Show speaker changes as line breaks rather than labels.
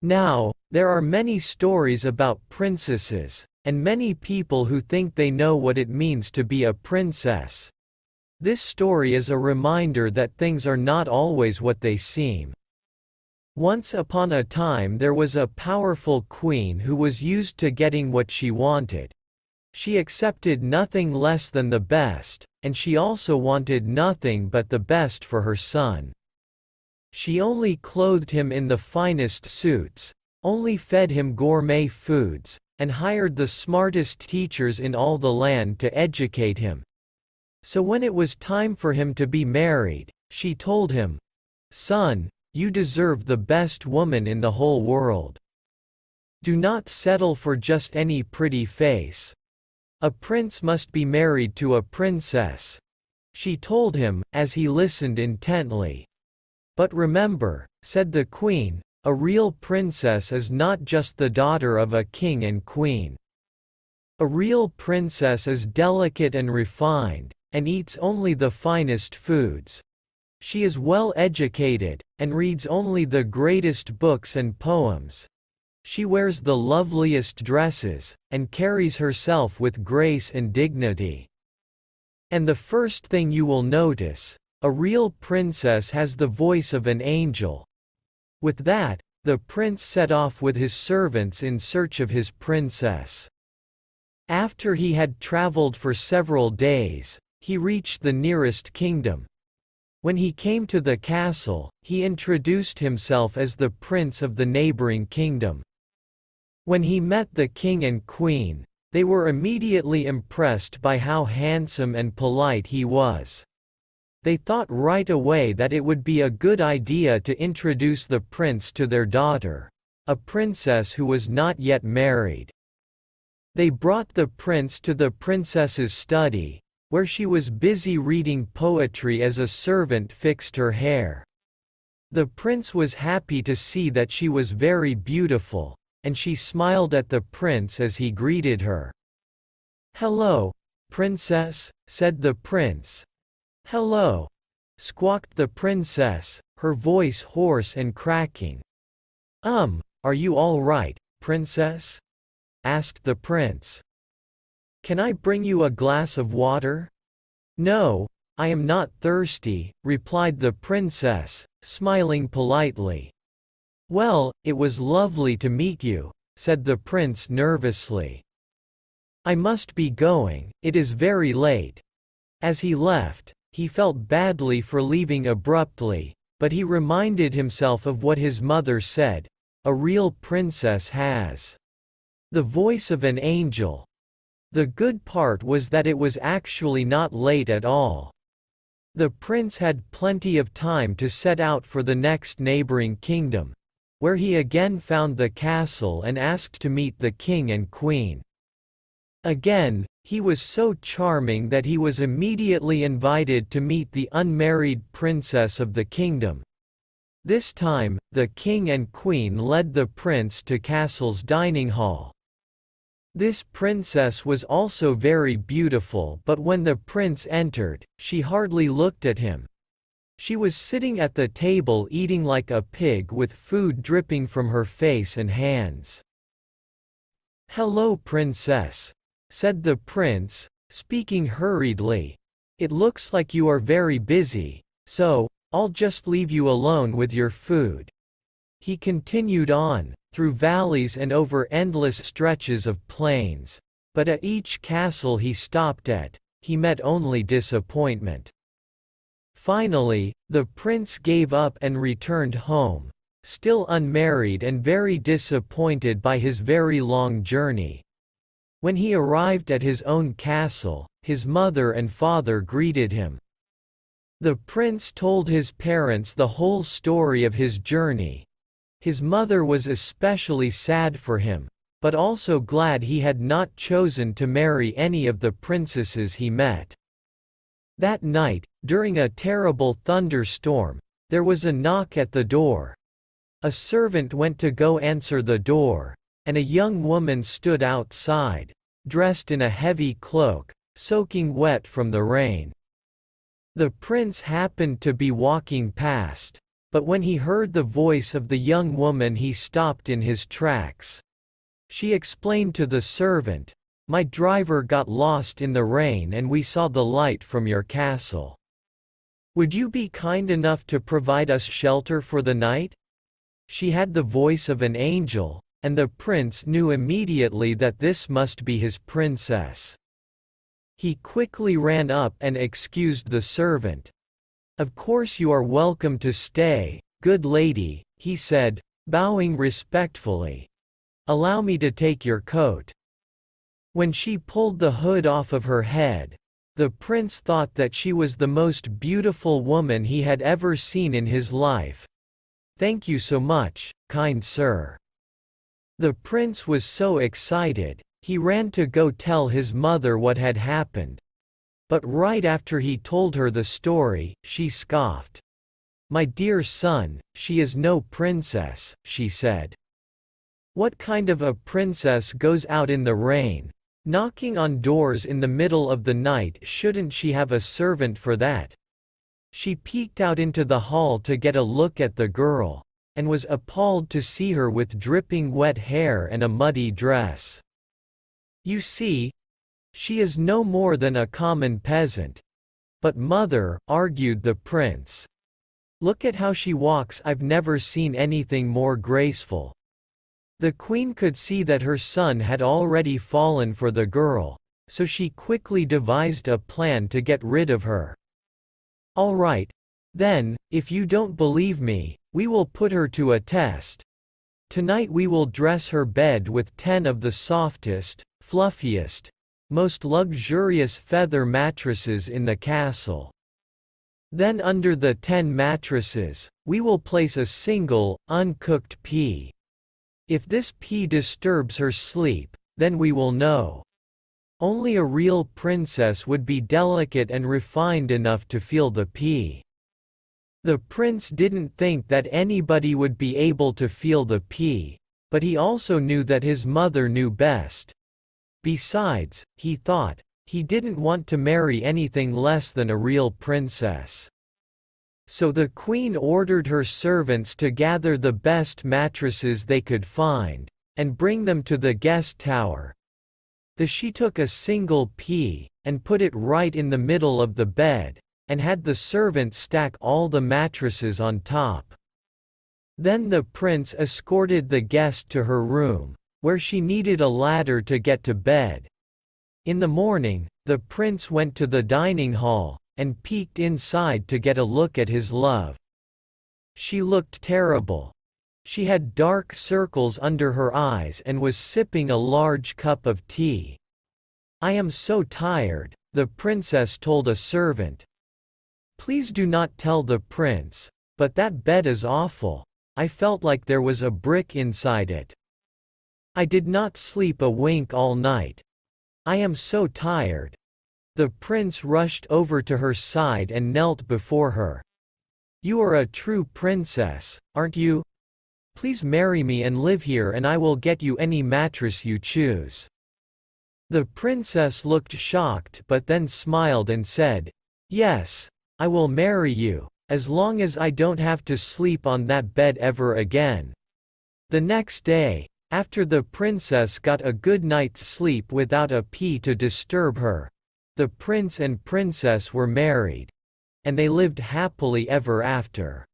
Now, there are many stories about princesses, and many people who think they know what it means to be a princess. This story is a reminder that things are not always what they seem. Once upon a time there was a powerful queen who was used to getting what she wanted. She accepted nothing less than the best, and she also wanted nothing but the best for her son. She only clothed him in the finest suits, only fed him gourmet foods, and hired the smartest teachers in all the land to educate him. So when it was time for him to be married, she told him, "Son, you deserve the best woman in the whole world. Do not settle for just any pretty face. A prince must be married to a princess," she told him, as he listened intently. "But remember," said the queen, "a real princess is not just the daughter of a king and queen. A real princess is delicate and refined, and eats only the finest foods. She is well educated, and reads only the greatest books and poems. She wears the loveliest dresses, and carries herself with grace and dignity. And the first thing you will notice, a real princess has the voice of an angel." With that, the prince set off with his servants in search of his princess. After he had traveled for several days, he reached the nearest kingdom. When he came to the castle, he introduced himself as the prince of the neighboring kingdom. When he met the king and queen, they were immediately impressed by how handsome and polite he was. They thought right away that it would be a good idea to introduce the prince to their daughter, a princess who was not yet married. They brought the prince to the princess's study, where she was busy reading poetry as a servant fixed her hair. The prince was happy to see that she was very beautiful, and she smiled at the prince as he greeted her. "Hello, princess," said the prince. "Hello," squawked the princess, her voice hoarse and cracking. Are you all right, princess?" asked the prince. "Can I bring you a glass of water?" "No, I am not thirsty," replied the princess, smiling politely. "Well, it was lovely to meet you," said the prince nervously. "I must be going, it is very late." As he left, he felt badly for leaving abruptly, but he reminded himself of what his mother said, "A real princess has the voice of an angel." The good part was that it was actually not late at all. The prince had plenty of time to set out for the next neighboring kingdom, where he again found the castle and asked to meet the king and queen. Again, he was so charming that he was immediately invited to meet the unmarried princess of the kingdom. This time, the king and queen led the prince to castle's dining hall. This princess was also very beautiful, but when the prince entered, she hardly looked at him. She was sitting at the table eating like a pig with food dripping from her face and hands. "Hello, princess," said the prince, speaking hurriedly. "It looks like you are very busy, so I'll just leave you alone with your food." He continued on, through valleys and over endless stretches of plains, but at each castle he stopped at, he met only disappointment. Finally, the prince gave up and returned home, still unmarried and very disappointed by his very long journey. When he arrived at his own castle, his mother and father greeted him. The prince told his parents the whole story of his journey. His mother was especially sad for him, but also glad he had not chosen to marry any of the princesses he met. That night, during a terrible thunderstorm, there was a knock at the door. A servant went to go answer the door, and a young woman stood outside, dressed in a heavy cloak, soaking wet from the rain. The prince happened to be walking past. But when he heard the voice of the young woman he stopped in his tracks. She explained to the servant, "My driver got lost in the rain and we saw the light from your castle. Would you be kind enough to provide us shelter for the night?" She had the voice of an angel, and the prince knew immediately that this must be his princess. He quickly ran up and excused the servant. "Of course you are welcome to stay, good lady," he said, bowing respectfully. "Allow me to take your coat." When she pulled the hood off of her head, the prince thought that she was the most beautiful woman he had ever seen in his life. "Thank you so much, kind sir." The prince was so excited, he ran to go tell his mother what had happened. But right after he told her the story, she scoffed. "My dear son, she is no princess," she said. "What kind of a princess goes out in the rain, knocking on doors in the middle of the night? Shouldn't she have a servant for that?" She peeked out into the hall to get a look at the girl, and was appalled to see her with dripping wet hair and a muddy dress. "You see, she is no more than a common peasant." "But mother," argued the prince, "look at how she walks. I've never seen anything more graceful." The queen could see that her son had already fallen for the girl, so she quickly devised a plan to get rid of her. "All right, then, if you don't believe me, we will put her to a test. Tonight we will dress her bed with 10 of the softest, fluffiest, most luxurious feather mattresses in the castle. Then under the 10 mattresses, we will place a single, uncooked pea. If this pea disturbs her sleep, then we will know. Only a real princess would be delicate and refined enough to feel the pea." The prince didn't think that anybody would be able to feel the pea, but he also knew that his mother knew best. Besides, he thought, he didn't want to marry anything less than a real princess. So the queen ordered her servants to gather the best mattresses they could find, and bring them to the guest tower. She took a single pea, and put it right in the middle of the bed, and had the servant stack all the mattresses on top. Then the prince escorted the guest to her room, where she needed a ladder to get to bed. In the morning, the prince went to the dining hall, and peeked inside to get a look at his love. She looked terrible. She had dark circles under her eyes and was sipping a large cup of tea. "I am so tired," the princess told a servant. "Please do not tell the prince, but that bed is awful. I felt like there was a brick inside it. I did not sleep a wink all night. I am so tired." The prince rushed over to her side and knelt before her. "You are a true princess, aren't you? Please marry me and live here and I will get you any mattress you choose." The princess looked shocked but then smiled and said, "Yes, I will marry you, as long as I don't have to sleep on that bed ever again." The next day, after the princess got a good night's sleep without a pea to disturb her, the prince and princess were married. And they lived happily ever after.